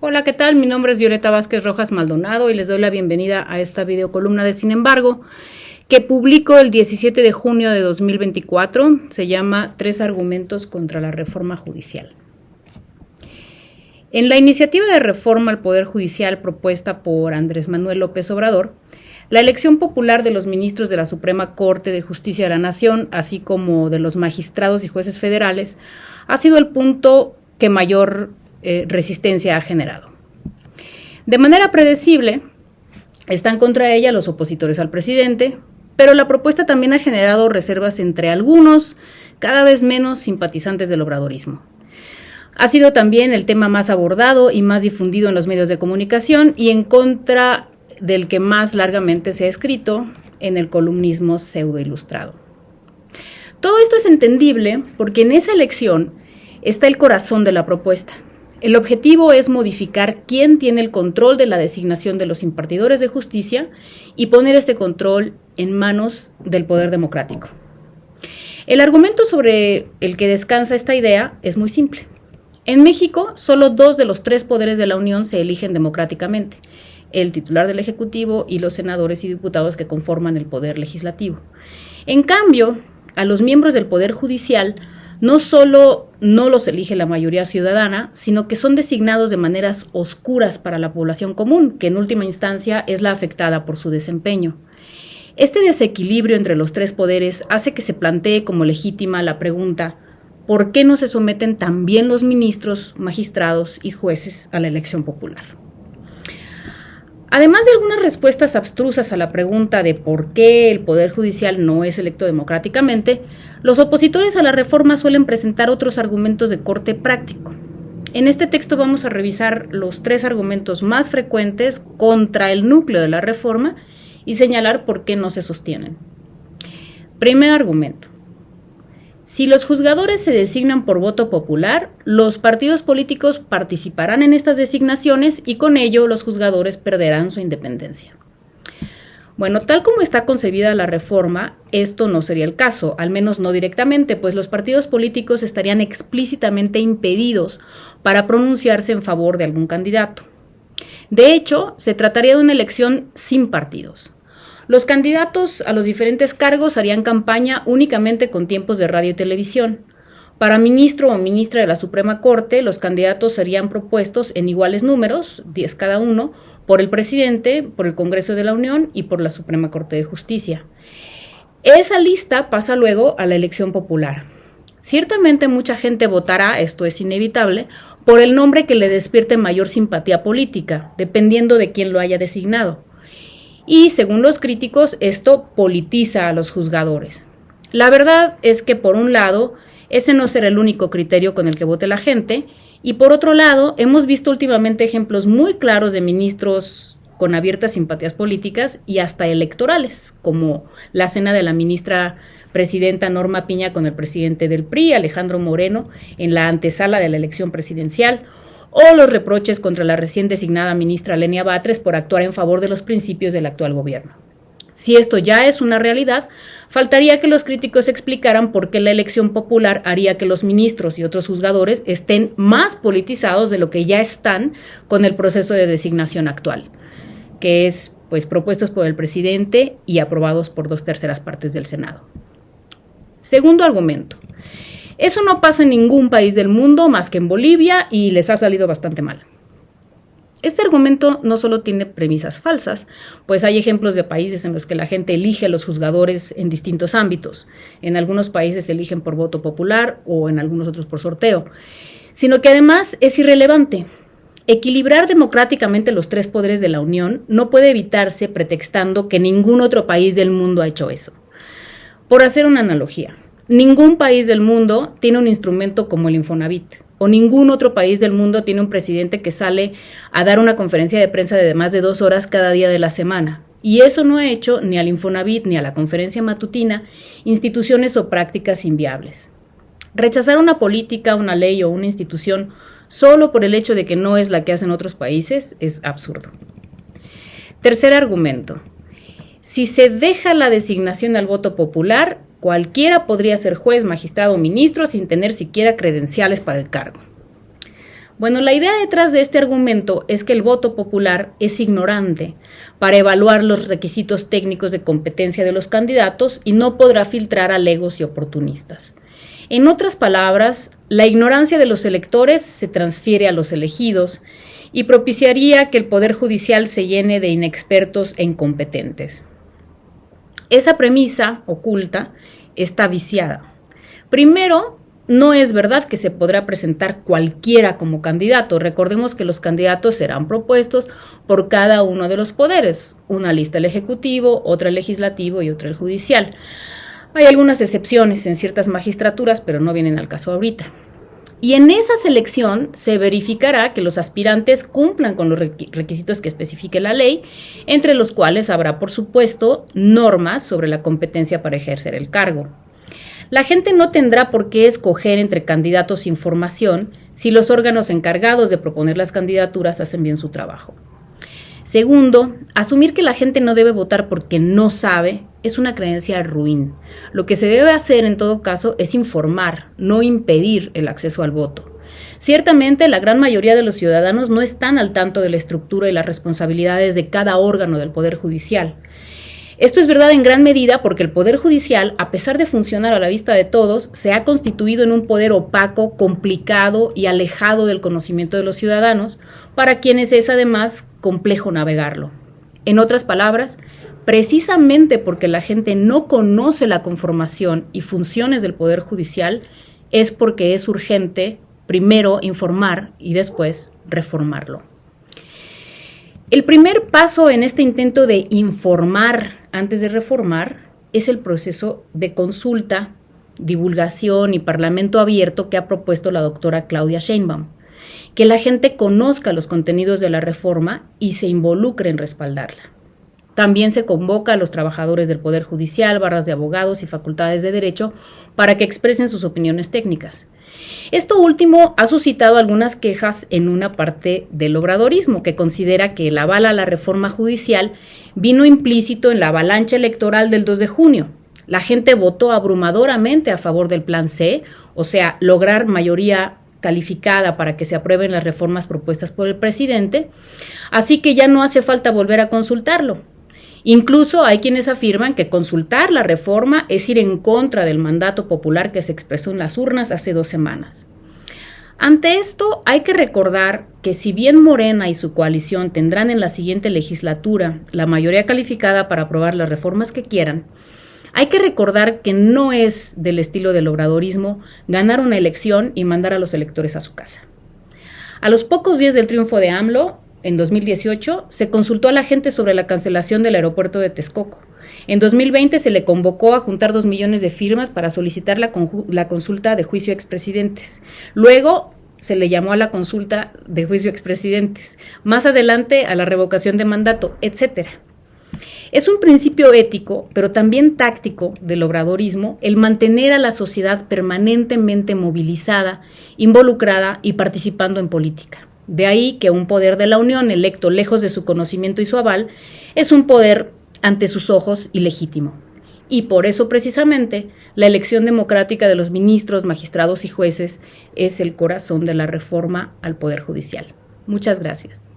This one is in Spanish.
Hola, ¿qué tal? Mi nombre es Violeta Vázquez Rojas Maldonado y les doy la bienvenida a esta videocolumna de Sin embargo, que publico el 17 de junio de 2024. Se llama 3 argumentos contra la reforma judicial. En la iniciativa de reforma al Poder Judicial propuesta por Andrés Manuel López Obrador, la elección popular de los ministros de la Suprema Corte de Justicia de la Nación, así como de los magistrados y jueces federales, ha sido el punto que mayor resistencia ha generado. De manera predecible, están contra ella los opositores al presidente, pero la propuesta también ha generado reservas entre algunos, cada vez menos simpatizantes del obradorismo. Ha sido también el tema más abordado y más difundido en los medios de comunicación y en contra del que más largamente se ha escrito en el columnismo pseudoilustrado. Todo esto es entendible porque en esa elección está el corazón de la propuesta. El objetivo es modificar quién tiene el control de la designación de los impartidores de justicia y poner este control en manos del poder democrático. El argumento sobre el que descansa esta idea es muy simple. En México, solo 2 de los 3 poderes de la Unión se eligen democráticamente, el titular del Ejecutivo y los senadores y diputados que conforman el Poder Legislativo. En cambio, a los miembros del Poder Judicial no solo no los elige la mayoría ciudadana, sino que son designados de maneras oscuras para la población común, que en última instancia es la afectada por su desempeño. Este desequilibrio entre los 3 poderes hace que se plantee como legítima la pregunta: ¿por qué no se someten también los ministros, magistrados y jueces a la elección popular? Además de algunas respuestas abstrusas a la pregunta de por qué el Poder Judicial no es electo democráticamente, los opositores a la reforma suelen presentar otros argumentos de corte práctico. En este texto vamos a revisar los 3 argumentos más frecuentes contra el núcleo de la reforma y señalar por qué no se sostienen. Primer argumento. Si los juzgadores se designan por voto popular, los partidos políticos participarán en estas designaciones y con ello los juzgadores perderán su independencia. Bueno, tal como está concebida la reforma, esto no sería el caso, al menos no directamente, pues los partidos políticos estarían explícitamente impedidos para pronunciarse en favor de algún candidato. De hecho, se trataría de una elección sin partidos. Los candidatos a los diferentes cargos harían campaña únicamente con tiempos de radio y televisión. Para ministro o ministra de la Suprema Corte, los candidatos serían propuestos en iguales números, 10 cada uno, por el presidente, por el Congreso de la Unión y por la Suprema Corte de Justicia. Esa lista pasa luego a la elección popular. Ciertamente mucha gente votará, esto es inevitable, por el nombre que le despierte mayor simpatía política, dependiendo de quién lo haya designado. Y, según los críticos, esto politiza a los juzgadores. La verdad es que, por un lado, ese no será el único criterio con el que vote la gente, y por otro lado, hemos visto últimamente ejemplos muy claros de ministros con abiertas simpatías políticas y hasta electorales, como la cena de la ministra presidenta Norma Piña con el presidente del PRI, Alejandro Moreno, en la antesala de la elección presidencial, o los reproches contra la recién designada ministra Lenia Batres por actuar en favor de los principios del actual gobierno. Si esto ya es una realidad, faltaría que los críticos explicaran por qué la elección popular haría que los ministros y otros juzgadores estén más politizados de lo que ya están con el proceso de designación actual, que es propuestos por el presidente y aprobados por 2/3 partes del Senado. Segundo argumento. Eso no pasa en ningún país del mundo más que en Bolivia y les ha salido bastante mal. Este argumento no solo tiene premisas falsas, pues hay ejemplos de países en los que la gente elige a los juzgadores en distintos ámbitos. En algunos países se eligen por voto popular o en algunos otros por sorteo, sino que además es irrelevante. Equilibrar democráticamente los 3 poderes de la Unión no puede evitarse pretextando que ningún otro país del mundo ha hecho eso. Por hacer una analogía, ningún país del mundo tiene un instrumento como el Infonavit, o ningún otro país del mundo tiene un presidente que sale a dar una conferencia de prensa de más de 2 horas cada día de la semana. Y eso no ha hecho ni al Infonavit ni a la conferencia matutina instituciones o prácticas inviables. Rechazar una política, una ley o una institución solo por el hecho de que no es la que hacen otros países es absurdo. Tercer argumento. Si se deja la designación al voto popular, cualquiera podría ser juez, magistrado o ministro sin tener siquiera credenciales para el cargo. Bueno, la idea detrás de este argumento es que el voto popular es ignorante para evaluar los requisitos técnicos de competencia de los candidatos y no podrá filtrar a legos y oportunistas. En otras palabras, la ignorancia de los electores se transfiere a los elegidos y propiciaría que el Poder Judicial se llene de inexpertos e incompetentes. Esa premisa oculta está viciada. Primero, no es verdad que se podrá presentar cualquiera como candidato. Recordemos que los candidatos serán propuestos por cada uno de los poderes, una lista el Ejecutivo, otra el Legislativo y otra el Judicial. Hay algunas excepciones en ciertas magistraturas, pero no vienen al caso ahorita. Y en esa selección se verificará que los aspirantes cumplan con los requisitos que especifique la ley, entre los cuales habrá, por supuesto, normas sobre la competencia para ejercer el cargo. La gente no tendrá por qué escoger entre candidatos sin formación si los órganos encargados de proponer las candidaturas hacen bien su trabajo. Segundo, asumir que la gente no debe votar porque no sabe es una creencia ruin. Lo que se debe hacer en todo caso es informar, no impedir el acceso al voto. Ciertamente, la gran mayoría de los ciudadanos no están al tanto de la estructura y las responsabilidades de cada órgano del Poder Judicial. Esto es verdad en gran medida porque el Poder Judicial, a pesar de funcionar a la vista de todos, se ha constituido en un poder opaco, complicado y alejado del conocimiento de los ciudadanos, para quienes es además complejo navegarlo. En otras palabras, precisamente porque la gente no conoce la conformación y funciones del Poder Judicial, es porque es urgente primero informar y después reformarlo. El primer paso en este intento de informar antes de reformar es el proceso de consulta, divulgación y parlamento abierto que ha propuesto la doctora Claudia Sheinbaum. Que la gente conozca los contenidos de la reforma y se involucre en respaldarla. También se convoca a los trabajadores del Poder Judicial, barras de abogados y facultades de Derecho para que expresen sus opiniones técnicas. Esto último ha suscitado algunas quejas en una parte del obradorismo, que considera que el aval a la reforma judicial vino implícito en la avalancha electoral del 2 de junio. La gente votó abrumadoramente a favor del Plan C, o sea, lograr mayoría calificada para que se aprueben las reformas propuestas por el presidente, así que ya no hace falta volver a consultarlo. Incluso hay quienes afirman que consultar la reforma es ir en contra del mandato popular que se expresó en las urnas hace 2 semanas. Ante esto, hay que recordar que si bien Morena y su coalición tendrán en la siguiente legislatura la mayoría calificada para aprobar las reformas que quieran, hay que recordar que no es del estilo del obradorismo ganar una elección y mandar a los electores a su casa. A los pocos días del triunfo de AMLO, en 2018, se consultó a la gente sobre la cancelación del aeropuerto de Texcoco. En 2020 se le convocó a juntar 2 millones de firmas para solicitar la consulta de juicio a expresidentes. Luego se le llamó a la consulta de juicio a expresidentes. Más adelante a la revocación de mandato, etc. Es un principio ético, pero también táctico del obradorismo, el mantener a la sociedad permanentemente movilizada, involucrada y participando en política. De ahí que un poder de la Unión electo lejos de su conocimiento y su aval es un poder ante sus ojos ilegítimo. Y por eso precisamente la elección democrática de los ministros, magistrados y jueces es el corazón de la reforma al Poder Judicial. Muchas gracias.